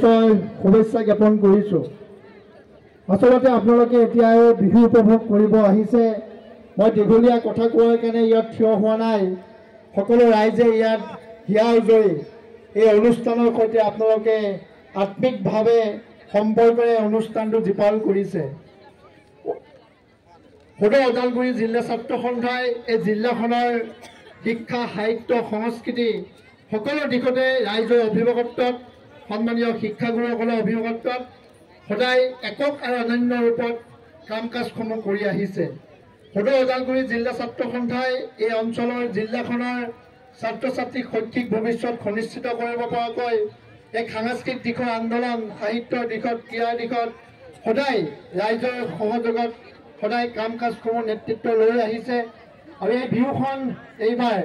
শুভেচ্ছা জ্ঞাপন কৰিছোঁ। আচলতে আপোনালোকে এতিয়া বিহু উপভোগ কৰিব আহিছে। মই দীঘলীয়া কথা কোৱাৰ কাৰণে ইয়াত থিয় হোৱা নাই। সকলো ৰাইজে ইয়াত হিয়াৰ জয়ী এই অনুষ্ঠানৰ সৈতে আপোনালোকে আত্মিকভাৱে সম্পৰ্কেৰে অনুষ্ঠানটো জীপাল কৰিছে। সদৌ ওদালগুৰি জিলা ছাত্ৰ সন্থাই এই জিলাখনৰ শিক্ষা, সাহিত্য, সংস্কৃতি সকলো দিশতে ৰাইজৰ অভিভাৱকত্বত, সন্মানীয় শিক্ষাগুৰুসকলৰ অভিভাৱকত্বত সদায় একক আৰু অনন্য ৰূপত কাম কাজসমূহ কৰি আহিছে। সদৌ ওদালগুৰি জিলা ছাত্ৰ সন্থাই এই অঞ্চলৰ জিলাখনৰ ছাত্ৰ ছাত্ৰীক শৈক্ষিক ভৱিষ্যত সুনিশ্চিত কৰিব পৰাকৈ এক সাংস্কৃতিক দিশৰ আন্দোলন, সাহিত্যৰ দিশত, ক্ৰীড়াৰ দিশত সদায় ৰাইজৰ সহযোগত সদায় কাম কাজসমূহ নেতৃত্ব লৈ আহিছে। আৰু এই বিহুখন এইবাৰ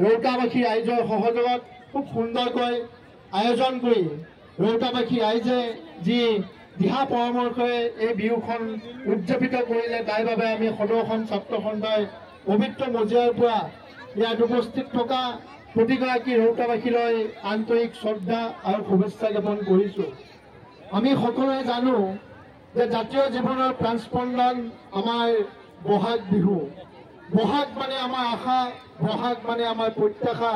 ৰৌতাবাসী ৰাইজৰ সহযোগত খুব সুন্দৰকৈ আয়োজন কৰি ৰৌতাবাসী ৰাইজে যি দিহা পৰামৰ্শৰে এই বিহুখন উদযাপিত কৰিলে, তাৰ বাবে আমি সদৌখন ছাত্ৰ সন্থাই পবিত্ৰ মজিয়াৰ পৰা ইয়াত উপস্থিত থকা প্ৰতিগৰাকী ৰৌতাবাসীলৈ আন্তৰিক শ্ৰদ্ধা আৰু শুভেচ্ছা জ্ঞাপন কৰিছোঁ। আমি সকলোৱে জানো যে জাতীয় জীৱনৰ প্ৰাণস্পন্দন আমাৰ বহাগ বিহু। বহাগ মানে আমাৰ আশা, বহাগ মানে আমাৰ প্ৰত্যাশা,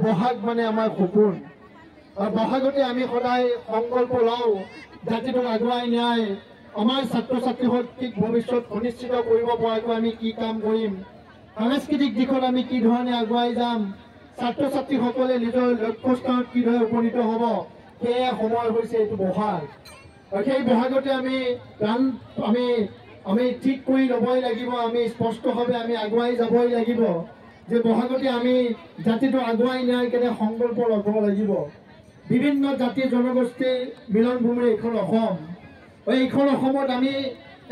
বহাগ মানে আমাৰ সপোন। আৰু বহাগতে আমি সদায় সংকল্প লওঁ জাতিটোক আগুৱাই নিয়াই, আমাৰ ছাত্ৰ ছাত্ৰী শৈক্ষিক ভৱিষ্যত সুনিশ্চিত কৰিব পৰাকৈ আমি কি কাম কৰিম, সাংস্কৃতিক দিশত আমি কি ধৰণে আগুৱাই যাম, ছাত্ৰ ছাত্ৰীসকলে নিজৰ লক্ষ্যস্থানত কিদৰে উপনীত হ'ব, সেয়ে সময় হৈছে এইটো বহাগ। আৰু সেই বহাগতে আমি ঠিক কৰি ল'বই লাগিব, আমি স্পষ্টভাৱে আমি আগুৱাই যাবই লাগিব যে বহাগতে আমি জাতিটো আগুৱাই নিয়াৰ কাৰণে সংকল্প ল'ব লাগিব। বিভিন্ন জাতি জনগোষ্ঠীৰ মিলনভূমিৰ এইখন অসম। এইখন অসমত আমি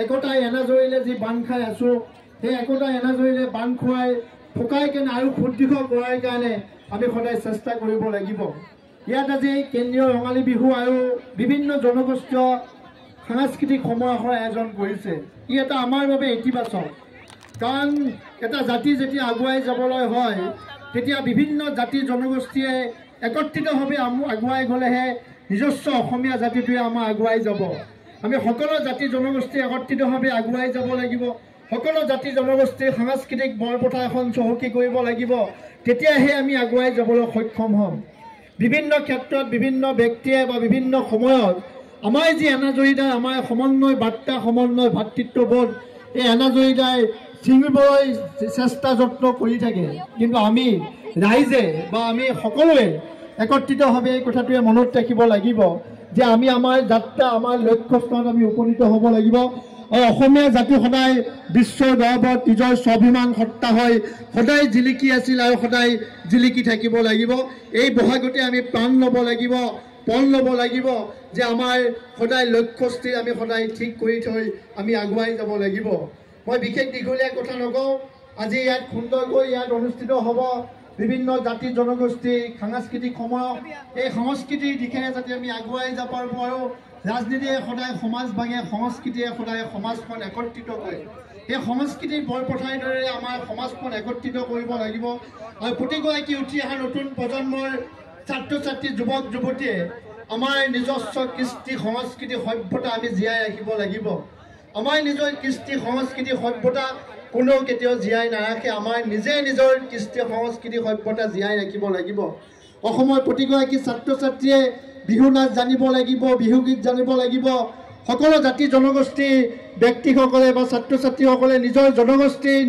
একতাই এনাজৰিলে যি বান্ধ খাই আছোঁ, সেই একতাই এনাজৰিলে বান্ধ খুৱাই থকাই কেনে আৰু সুদৃঢ় কৰাৰ কাৰণে আমি সদায় চেষ্টা কৰিব লাগিব। ইয়াত আজি কেন্দ্ৰীয় ৰঙালী বিহু আৰু বিভিন্ন জনগোষ্ঠীয় সাংস্কৃতিক সমাৰোহৰ আয়োজন কৰিছে। ই এটা আমাৰ বাবে ইতিবাচক, কাৰণ এটা জাতি যেতিয়া আগুৱাই যাবলৈ হয় তেতিয়া বিভিন্ন জাতি জনগোষ্ঠীয়ে একত্ৰিতভাৱে আগুৱাই গ'লেহে নিজস্ব অসমীয়া জাতিটোৱে আমাৰ আগুৱাই যাব। আমি সকলো জাতি জনগোষ্ঠী একত্ৰিতভাৱে আগুৱাই যাব লাগিব। সকলো জাতি জনগোষ্ঠীৰ সাংস্কৃতিক বৰপথাৰ এখন চহকী কৰিব লাগিব, তেতিয়াহে আমি আগুৱাই যাবলৈ সক্ষম হ'ম। বিভিন্ন ক্ষেত্ৰত বিভিন্ন ব্যক্তিয়ে বা বিভিন্ন সময়ত আমাৰ যি এনাজৰীদাই আমাৰ সমন্বয় বাৰ্তা, সমন্বয় ভাতৃত্ববোধ, এই এনাজৰীদাই ছিঙিবলৈ চেষ্টা যত্ন কৰি থাকে। কিন্তু আমি ৰাইজে বা আমি সকলোৱে একত্ৰিতভাৱে এই কথাটোৱে মনত ৰাখিব লাগিব যে আমি আমাৰ যাত্ৰা, আমাৰ লক্ষ্যস্থানত আমি উপনীত হ'ব লাগিব। আৰু অসমীয়া জাতি সদায় বিশ্বৰ গৰ্বত নিজৰ স্বাভিমান সত্তা হৈ সদায় জিলিকি আছিল আৰু সদায় জিলিকি থাকিব লাগিব। এই বহাগতে আমি প্ৰাণ ল'ব লাগিব, পণ ল'ব লাগিব যে আমাৰ সদায় লক্ষ্যস্থিৰ আমি সদায় ঠিক কৰি থৈ আমি আগুৱাই যাব লাগিব। মই বিশেষ দীঘলীয়া কথা নকওঁ। আজি ইয়াত সুন্দৰকৈ ইয়াত অনুষ্ঠিত হ'ব বিভিন্ন জাতি জনগোষ্ঠীৰ সাংস্কৃতিক সমাৰোহ। এই সংস্কৃতিৰ দিশেৰে যাতে আমি আগুৱাই যাব পাৰোঁ। ৰাজনীতিয়ে সদায় সমাজ ভাঙে, সংস্কৃতিয়ে সদায় সমাজখন একত্ৰিত কৰে। এই সংস্কৃতিৰ বৰপথাৰ দৰে আমাৰ সমাজখন একত্ৰিত কৰিব লাগিব। আৰু প্ৰতিগৰাকী উঠি অহা নতুন প্ৰজন্মৰ ছাত্ৰ ছাত্ৰী, যুৱক যুৱতীয়ে আমাৰ নিজস্ব কৃষ্টি সংস্কৃতি সভ্যতা আমি জীয়াই ৰাখিব লাগিব। আমাৰ নিজৰ কৃষ্টি সংস্কৃতি সভ্যতা কোনেও কেতিয়াও জীয়াই নাৰাখে। আমাৰ নিজে নিজৰ কৃষ্টি সংস্কৃতি সভ্যতা জীয়াই ৰাখিব লাগিব। অসমৰ প্ৰতিগৰাকী ছাত্ৰ ছাত্ৰীয়ে বিহু নাচ জানিব লাগিব, বিহুগীত জানিব লাগিব। সকলো জাতি জনগোষ্ঠীৰ ব্যক্তিসকলে বা ছাত্ৰ ছাত্ৰীসকলে নিজৰ জনগোষ্ঠীৰ